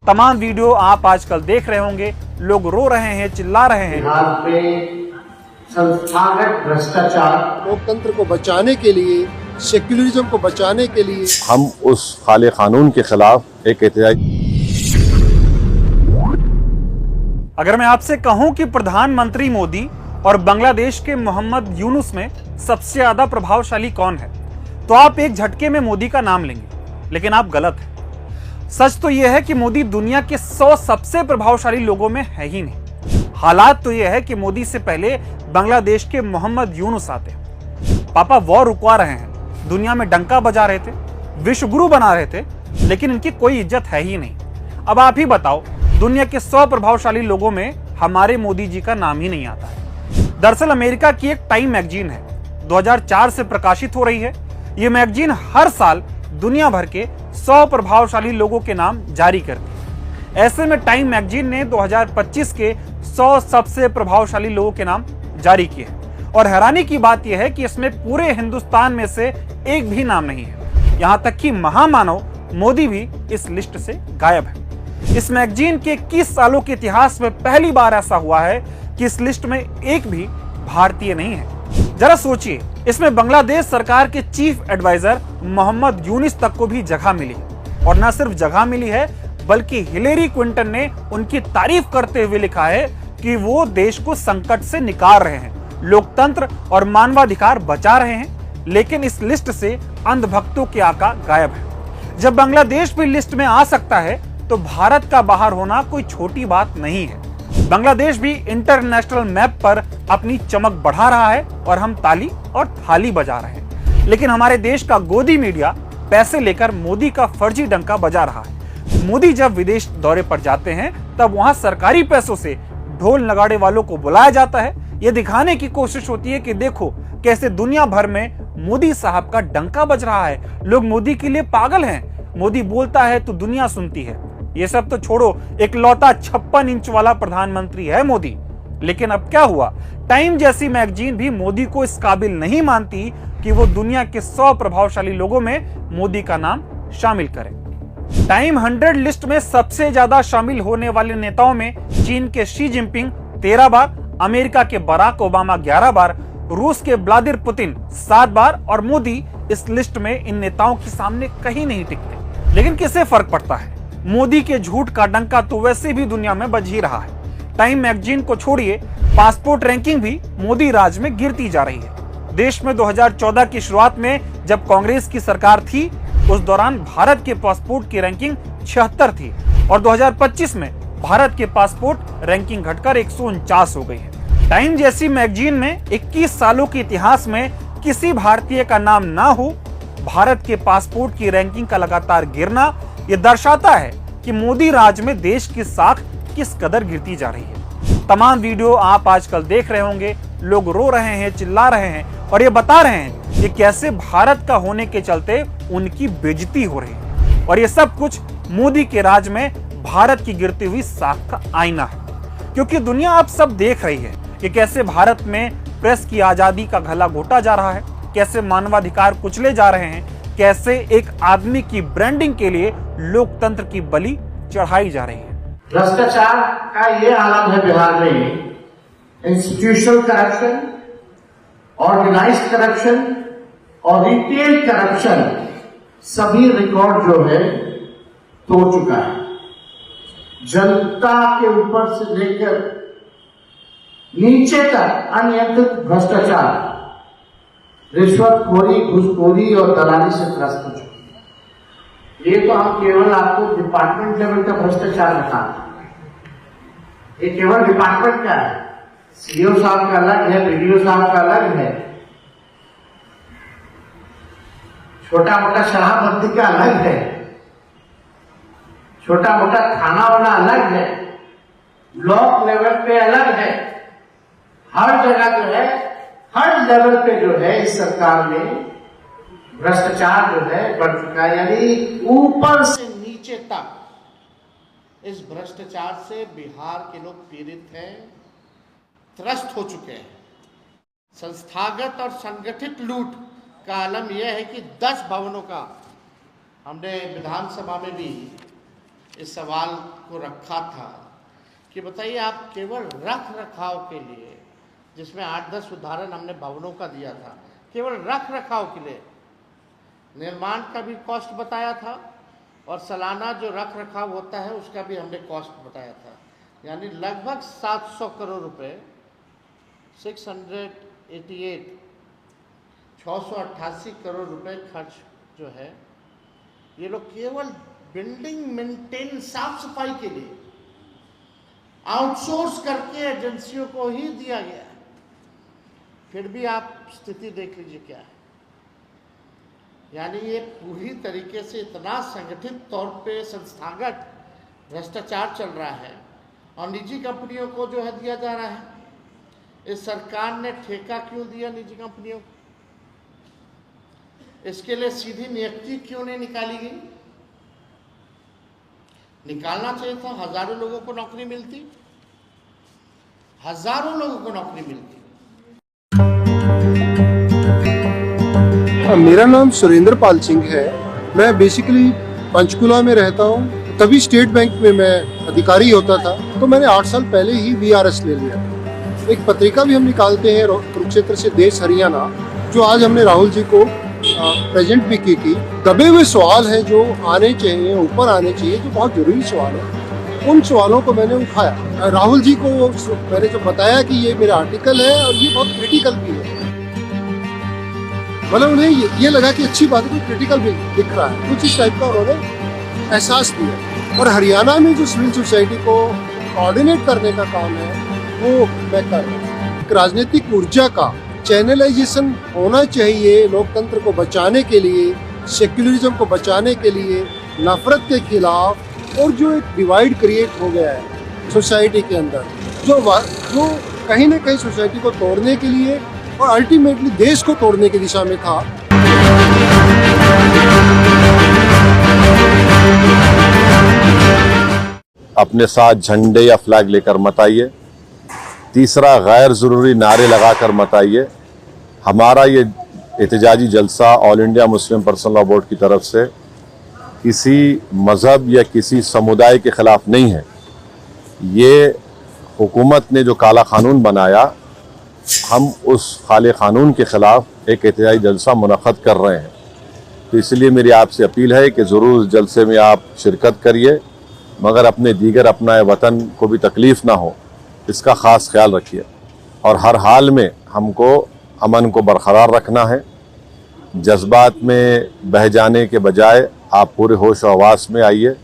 तमाम वीडियो आप आजकल देख रहे होंगे, लोग रो रहे हैं, चिल्ला रहे हैं। बिहार में संस्थागत भ्रष्टाचार, लोकतंत्र को बचाने के लिए, सेक्युलरिज्म को बचाने के लिए हम उस काले कानून के खिलाफ एक एहतजाज। अगर मैं आपसे कहूं कि प्रधानमंत्री मोदी और बांग्लादेश के मोहम्मद यूनुस में सबसे ज्यादा प्रभावशाली कौन है, तो आप एक झटके में मोदी का नाम लेंगे, लेकिन आप गलत हैं। सच तो यह है कि मोदी दुनिया के 100 सबसे प्रभावशाली लोगों में है ही नहीं। हालात तो यह है कि मोदी से पहले बांग्लादेश के मोहम्मद यूनुस आते हैं। पापा वॉर रुकवा रहे हैं, दुनिया में डंका बजा रहे थे, विश्व गुरु बना रहे थे, लेकिन इनकी कोई इज्जत है ही नहीं। अब आप ही बताओ, दुनिया के 100 प्रभावशाली लोगों में हमारे मोदी जी का नाम ही नहीं आता है। दरअसल अमेरिका की एक टाइम मैगजीन है, 2004 से प्रकाशित हो रही है। यह मैगजीन हर साल दुनिया भर के 100 प्रभावशाली लोगों के नाम जारी करती है। ऐसे में टाइम मैगजीन ने 2025 के 100 सबसे प्रभावशाली लोगों के नाम जारी किए हैं, और हैरानी की बात यह है कि इसमें पूरे हिंदुस्तान में से एक भी नाम नहीं है। यहां तक कि महामानव मोदी भी इस लिस्ट से गायब है। इस मैगजीन के 21 सालों के इतिहास में पहली बार ऐसा हुआ है कि इस लिस्ट में एक भी भारतीय नहीं है। जरा सोचिए, इसमें बांग्लादेश सरकार के चीफ एडवाइजर मोहम्मद यूनुस तक को भी जगह मिली, और न सिर्फ जगह मिली है बल्कि हिलेरी क्लिंटन ने उनकी तारीफ करते हुए लिखा है कि वो देश को संकट से निकाल रहे हैं, लोकतंत्र और मानवाधिकार बचा रहे हैं। लेकिन इस लिस्ट से अंधभक्तों के आका गायब है। जब बांग्लादेश भी लिस्ट में आ सकता है तो भारत का बाहर होना कोई छोटी बात नहीं है। बांग्लादेश भी इंटरनेशनल मैप पर अपनी चमक बढ़ा रहा है और हम ताली और थाली बजा रहे हैं। लेकिन हमारे देश का गोदी मीडिया पैसे लेकर मोदी का फर्जी डंका बजा रहा है। मोदी जब विदेश दौरे पर जाते हैं तब वहां सरकारी पैसों से ढोल नगाड़े वालों को बुलाया जाता है। यह दिखाने की कोशिश होती है कि देखो कैसे दुनिया भर में मोदी साहब का डंका बज रहा है, लोग मोदी के लिए पागल हैं, मोदी बोलता है तो दुनिया सुनती है। ये सब तो छोड़ो, एक लौता 56 इंच वाला प्रधानमंत्री है मोदी। लेकिन अब क्या हुआ, टाइम जैसी मैगजीन भी मोदी को इस काबिल नहीं मानती कि वो दुनिया के 100 प्रभावशाली लोगों में मोदी का नाम शामिल करे। टाइम 100 लिस्ट में सबसे ज्यादा शामिल होने वाले नेताओं में चीन के शी जिनपिंग 13 बार, अमेरिका के बराक ओबामा 11 बार, रूस के व्लादिमीर पुतिन 7 बार, और मोदी इस लिस्ट में इन नेताओं के सामने कहीं नहीं टिकते। लेकिन किसे फर्क पड़ता है, मोदी के झूठ का डंका तो वैसे भी दुनिया में बज ही रहा है। टाइम मैगजीन को छोड़िए, पासपोर्ट रैंकिंग भी मोदी राज में गिरती जा रही है। देश में 2014 की शुरुआत में जब कांग्रेस की सरकार थी, उस दौरान भारत के पासपोर्ट की रैंकिंग 76 थी, और 2025 में भारत के पासपोर्ट रैंकिंग घटकर 149 हो गई है। टाइम जैसी मैगजीन में 21 सालों के इतिहास में किसी भारतीय का नाम ना हो, भारत के पासपोर्ट की रैंकिंग का लगातार गिरना, यह दर्शाता है कि मोदी राज में देश की साख किस कदर गिरती जा रही है। तमाम वीडियो आप आजकल देख रहे होंगे, लोग रो रहे हैं, चिल्ला रहे हैं, और ये बता रहे हैं कि कैसे भारत का होने के चलते उनकी बेइज्जती हो रही है। और ये सब कुछ मोदी के राज में भारत की गिरती हुई साख का आईना है। क्योंकि दुनिया अब सब देख रही है कि कैसे भारत में प्रेस की आजादी का गला घोटा जा रहा है, कैसे मानवाधिकार कुचले जा रहे हैं, कैसे एक आदमी की ब्रांडिंग के लिए लोकतंत्र की बलि चढ़ाई जा रही है। भ्रष्टाचार का ये आलम है बिहार में। इंस्टीट्यूशनल करप्शन, ऑर्गेनाइज्ड करप्शन और रिटेल करप्शन सभी रिकॉर्ड जो है तोड़ चुका है। जनता के ऊपर से लेकर नीचे तक अनियंत्रित भ्रष्टाचार, रिश्वतखोरी, घूसखोरी और दलाली से त्रस्त हो चुकी है। ये तो हम केवल आपको डिपार्टमेंट लेवल का भ्रष्टाचार बताते हैं। ये केवल डिपार्टमेंट का है, सीओ साहब का अलग है, बीडीओ साहब का अलग है, छोटा मोटा शराबबंदी का अलग है, छोटा मोटा खाना वाना अलग है, ब्लॉक लेवल पे अलग है। हर जगह जो है, हर लेवल पे जो है इस सरकार में भ्रष्टाचार जो है बढ़ चुका है। यानी ऊपर से नीचे तक इस भ्रष्टाचार से बिहार के लोग पीड़ित हैं, त्रस्त हो चुके हैं। संस्थागत और संगठित लूट का आलम यह है कि 10 भवनों का हमने विधानसभा में भी इस सवाल को रखा था कि बताइए आप केवल रख रखाव के लिए, जिसमें 8-10 उदाहरण हमने भवनों का दिया था, केवल रख रखाव के लिए निर्माण का भी कॉस्ट बताया था और सालाना जो रख रखाव होता है उसका भी हमने कॉस्ट बताया था, यानी लगभग 700 करोड़ रुपए, 688 करोड़ रुपए खर्च जो है ये लोग केवल बिल्डिंग मेंटेन, साफ सफाई के लिए आउटसोर्स करके एजेंसियों को ही दिया गया है। फिर भी आप स्थिति देख लीजिए क्या है, यानी ये पूरी तरीके से इतना संगठित तौर पे संस्थागत भ्रष्टाचार चल रहा है और निजी कंपनियों को जो है दिया जा रहा है। इस सरकार ने ठेका क्यों दिया निजी कंपनियों को? इसके लिए सीधी नियुक्ति क्यों नहीं निकाली गई? निकालना चाहिए था, हजारों लोगों को नौकरी मिलती, हजारों लोगों को नौकरी मिलती। मेरा नाम सुरेंद्र पाल सिंह है। मैं बेसिकली पंचकुला में रहता हूँ। तभी स्टेट बैंक में मैं अधिकारी होता था, तो मैंने 8 साल पहले ही VRS ले लिया। एक पत्रिका भी हम निकालते हैं कुरुक्षेत्र से देश हरियाणा, जो आज हमने राहुल जी को प्रेजेंट भी की थी। दबे हुए सवाल हैं जो आने चाहिए, ऊपर आने चाहिए, जो बहुत जरूरी सवाल है, उन सवालों को मैंने उठाया। राहुल जी को मैंने जो बताया कि ये मेरा आर्टिकल है और ये बहुत क्रिटिकल भी है, मतलब उन्हें ये लगा कि अच्छी बात है, कोई क्रिटिकल भी दिख रहा है, कुछ इस टाइप का उन्होंने एहसास दिया। और हरियाणा में जो सिविल सोसाइटी को कोऑर्डिनेट करने का काम है वो मैं कर रहा हूँ। राजनीतिक ऊर्जा का चैनलाइजेशन होना चाहिए लोकतंत्र को बचाने के लिए, सेक्युलरिज्म को बचाने के लिए, नफरत के खिलाफ। और जो एक डिवाइड क्रिएट हो गया है सोसाइटी के अंदर, जो कहीं ना कहीं सोसाइटी को तोड़ने के लिए और अल्टीमेटली देश को तोड़ने की दिशा में था। अपने साथ झंडे या फ्लैग लेकर मत आइए। तीसरा, गैर ज़रूरी नारे लगाकर मत आइए। हमारा ये एहतजाजी जलसा all India Muslim personal law board की तरफ से किसी मज़हब या किसी समुदाय के ख़िलाफ़ नहीं है। ये हुकूमत ने जो काला कानून बनाया, हम उस काले कानून के ख़िलाफ़ एक एहतजाजी जलसा मुनक़्क़द कर रहे हैं। तो इसलिए मेरी आपसे अपील है कि ज़रूर इस जलसे में आप शिरकत करिए, मगर अपने दीगर अपनाए वतन को भी तकलीफ़ ना हो, इसका ख़ास ख्याल रखिए। और हर हाल में हमको अमन को बरकरार रखना है। जज्बात में बह जाने के बजाय आप पूरे होश और हवास में आइए,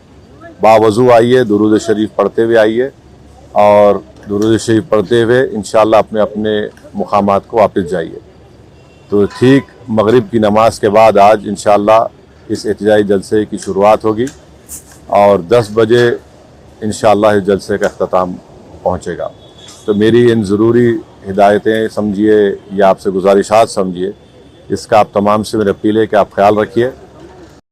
बावज़ू आइए, दुरूद शरीफ पढ़ते हुए आइए और दुरूद शरीफ पढ़ते हुए इंशाअल्लाह अपने अपने मुकामात को वापस जाइए। तो ठीक मगरिब की नमाज के बाद आज इंशाअल्लाह इस एहतजाजी जलसे की शुरुआत होगी और 10 बजे इंशाअल्लाह इस जलसे का अख्ताम पहुँचेगा। तो मेरी इन ज़रूरी हिदायतें समझिए या आपसे गुजारिशात समझिए, इसका आप तमाम से मेरी अपील है कि आप ख्याल रखिए